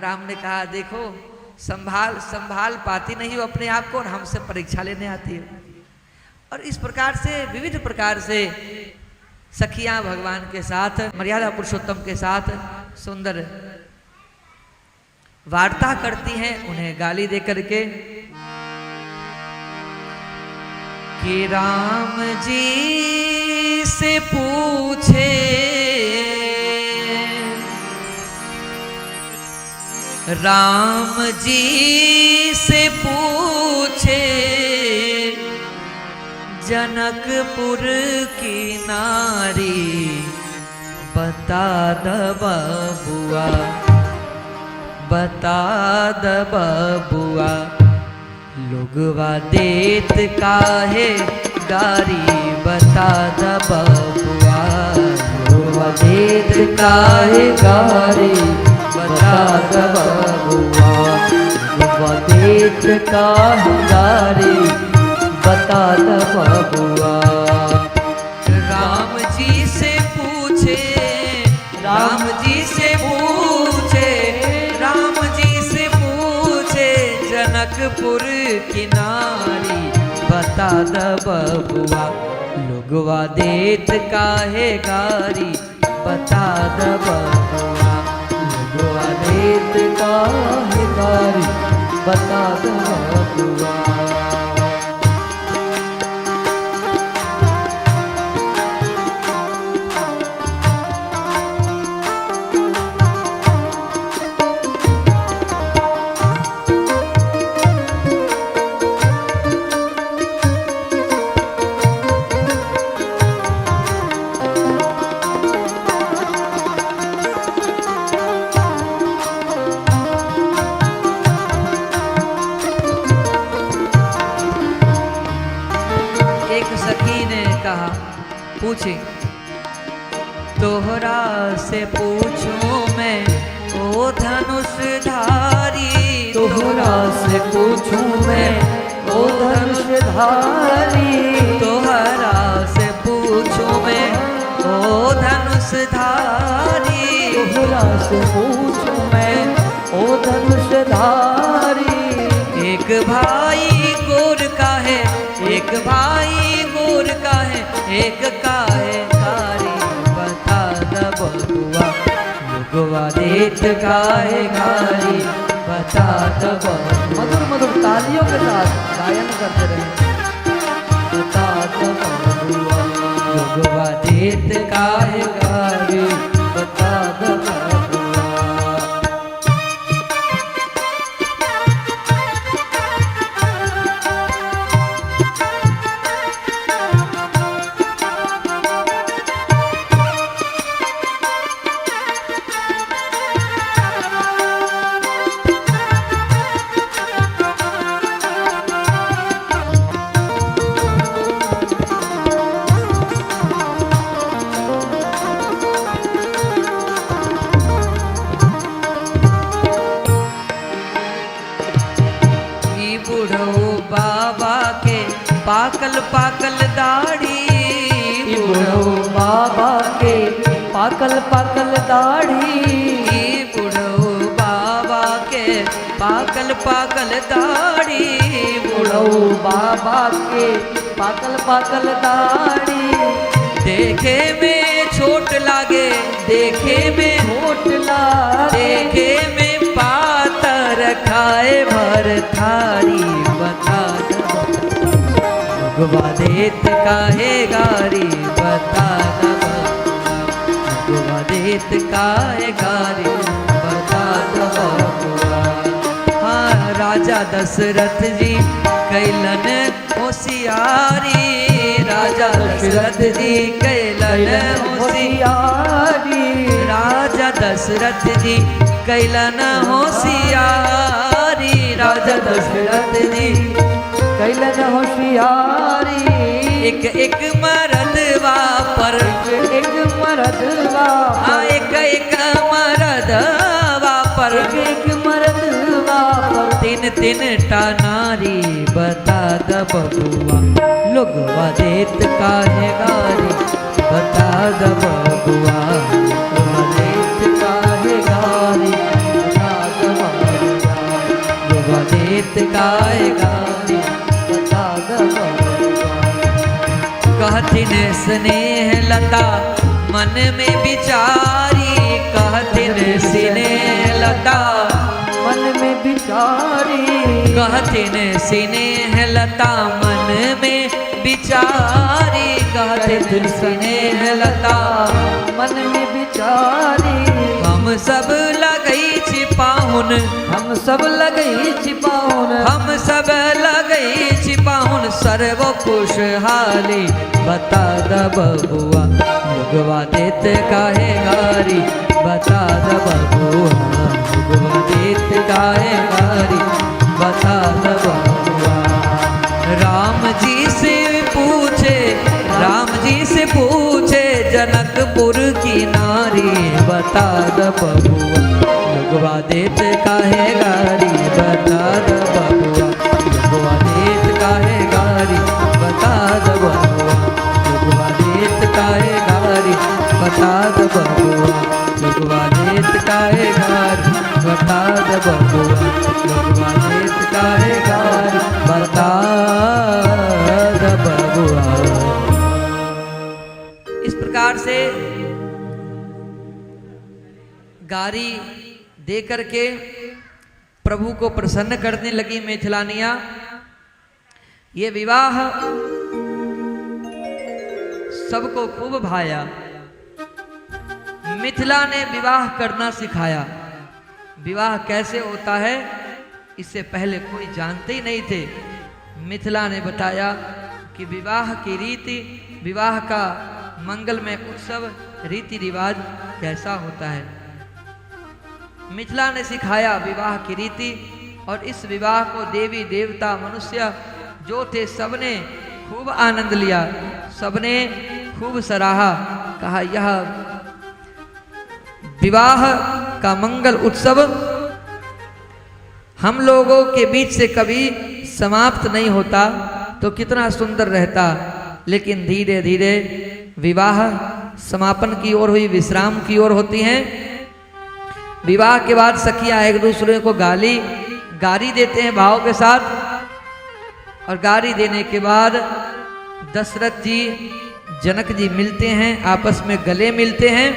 राम ने कहा देखो संभाल संभाल पाती नहीं हो अपने आप को और हमसे परीक्षा लेने आती हो। और इस प्रकार से विविध प्रकार से सखियां भगवान के साथ मर्यादा पुरुषोत्तम के साथ सुंदर वार्ता करती हैं, उन्हें गाली दे करके कि राम जी से पूछे राम जी से पूछे जनकपुर की नारी बता द बबुआ बता द बबुआ लोगवा देत काहे गारी बता द बबुआ लोगवा देत काहे गारी बता द बबुआ लोगवा देत काहे गारी बता द बबुआ। राम जी से पूछे राम जी से पूछे राम जी से पूछे जनकपुर की नारी बता द बबुआ लोगवा देत काहे गारी बता द बबुआ लोगवा देत काहे गारी बता द बबुआ। पूछे तोहरा से पूछूं मैं ओ धनुषधारी तोहरा से पूछूं मैं ओ धनुषधारी तोहरा से पूछूं मैं ओ धनुषधारी तोहरा से पूछूं मैं ओ धनुषधारी। एक भाई गोर का है एक भाई गोर का है एक का है कारी बता द बबुआ लोगवा देत काहे गारी बता द बबुआ। मधुर मधुर तालियों के साथ गायन करते रहे। बता द बबुआ लोगवा देत काहे गारी बता द बबुआ। बाबा के पाकल पाकल दाढ़ी बुढ़ो बाबा के पाकल पाकल दाढ़ी बुढ़ो बाबा के पाकल पाकल दाढ़ी बुढ़ो बाबा के पाकल पाकल दाढ़ी। देखे में छोट लागे देखे में छोट लागे देखे में पातर खाए भर थारी बता लोगवा देत काहे गारी बता द लोगवा देत काहे गारी बता द बबुआ। हाँ राजा दशरथ जी कैलन होशियारी राजा दशरथ जी कैलन होशियारी राजा दशरथ जी कैलन होशियारी राजा दशरथ जी कैलन होशियारी। एक एक मरदवा पर एक मरदवा एक एक मरदवा पर एक मरदवा पर तीन तीन टा नारी बता द बबुआ लोगवा देत काहे गारी बता द बबुआ लोगवा देत काहे गारी बता द देत काहे गारी बता द बबुआ। कहथिन स्नेह लता मन में विचारी, कहथिन स्नेह लता मन में बिचारी, कहथिन स्नेह लता मन में विचारी, कहथिन स्नेह लता मन में बिचारी। हम सब लगई छिपाहुन, हम सब लगई छिपाउन, हम सब लगई छिपाहुन सर्व खुशहाली बता द बबुआ लोगवा देत काहे गारी बता द बबुआ लोगवा देत काहे गारी बता द बबुआ। राम जी से पूछे, राम जी से पूछे जनकपुर की नारी बता द बबुआ लोगवा देत काहे गारी बता द बबुआ लोगवा देत काहे गारी बता द बबुआ लोगवा देत काहे गारी बता द बबुआ लोगवा देत काहे गारी बता द बबुआ लोगवा देत काहे गारी बता द बबुआ। इस प्रकार से गारी दे करके प्रभु को प्रसन्न करने लगी मिथिलानिया। ये विवाह सबको खूब भाया। मिथिला ने विवाह करना सिखाया। विवाह कैसे होता है इससे पहले कोई जानते ही नहीं थे। मिथिला ने बताया कि विवाह की रीति, विवाह का मंगलमय उत्सव रीति रिवाज कैसा होता है। मिथिला ने सिखाया विवाह की रीति और इस विवाह को देवी देवता मनुष्य जो थे सबने खूब आनंद लिया, सबने खूब सराहा। कहा यह विवाह का मंगल उत्सव हम लोगों के बीच से कभी समाप्त नहीं होता तो कितना सुंदर रहता। लेकिन धीरे धीरे विवाह समापन की ओर हुई, विश्राम की ओर होती हैं। विवाह के बाद सखियां एक दूसरे को गारी देते हैं भाव के साथ। और गारी देने के बाद दशरथ जी जनक जी मिलते हैं, आपस में गले मिलते हैं।